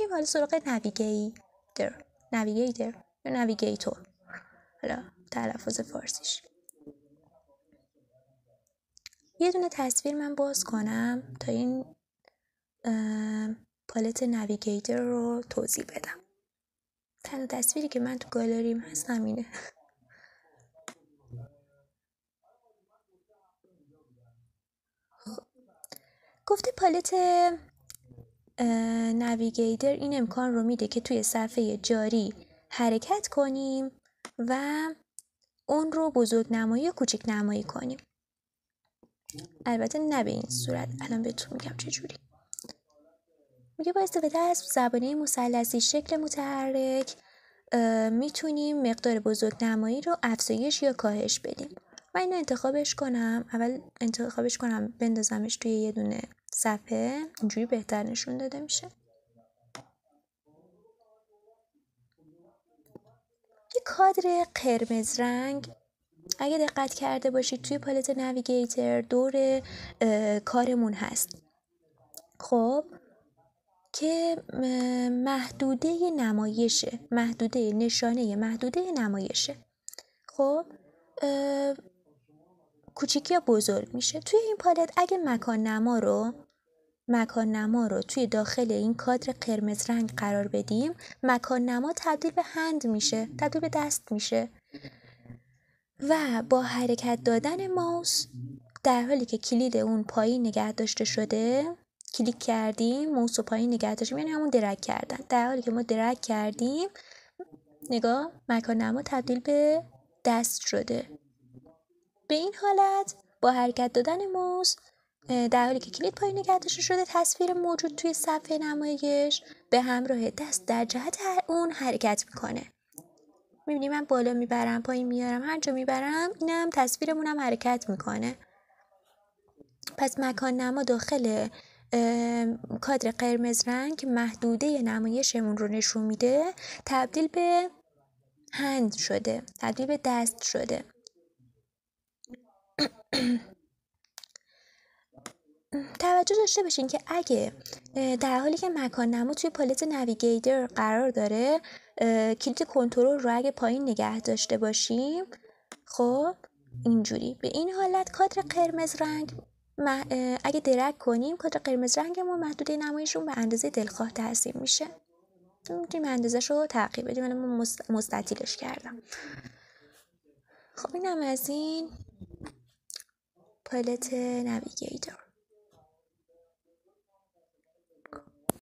میریم حالا سراغ نویگیتور یا نویگیتور، حالا تلفظ فارسیش. یه دونه تصویر من باز کنم تا این پالت نویگیتور رو توضیح بدم. تنها تصویری که من تو گالریم هست همینه. گفته پالت نویگیتور این امکان رو میده که توی صفحه جاری حرکت کنیم و اون رو بزرگ نمایی یا کوچک نمایی کنیم. البته نه به این صورت، الان بهتون میگم چجوری. میگه با استفاده از زبانه مثلثی شکل متحرک میتونیم مقدار بزرگ نمایی رو افزایش یا کاهش بدیم. من اینو انتخابش کنم بندازمش توی یه دونه صفحه، اینجوری بهتر نشون داده میشه. یه کادر قرمز رنگ اگه دقت کرده باشید توی پالت نویگیتور دور کارمون هست، خب که محدوده نمایشه، محدوده نمایشه، خب کوچیک یا بزرگ میشه. توی این پالت اگه مکان نما رو توی داخل این کادر قرمز رنگ قرار بدیم، مکان نما تبدیل به هند میشه، تبدیل به دست میشه و با حرکت دادن ماوس در حالی که کلید اون پایین نگه داشته شده، کلیک کردیم ماوس رو پایین نگه داشتیم، یعنی همون درگ کردن، در حالی که ما درگ کردیم نگاه مکان نما تبدیل به دست شده. به این حالت با حرکت دادن ماوس در حالی که کلید پایین نگه داشته شده، تصویر موجود توی صفحه نمایش به همراه دست در جهت اون حرکت میکنه. میبینی من بالا میبرم پایین میارم، هر جا میبرم اینم تصویرمونم حرکت میکنه. پس مکان نما داخل کادر قرمز رنگ محدوده نمایشمون رو نشون میده، تبدیل به هند شده، تبدیل به دست شده. توجه داشته باشین که اگه در حالی که مکان نما توی پالت نویگیتور قرار داره، کلید کنترل رو اگه پایین نگه داشته باشیم، خب اینجوری به این حالت کادر قرمز رنگ اگه درگ کنیم کادر قرمز رنگمون محدوده نمایشون به اندازه دلخواه ترسیم میشه. میتونیم اندازه‌ش رو تغییر بدیم. من مستطیلش کردم. خب اینم از این پالت نویگیتور.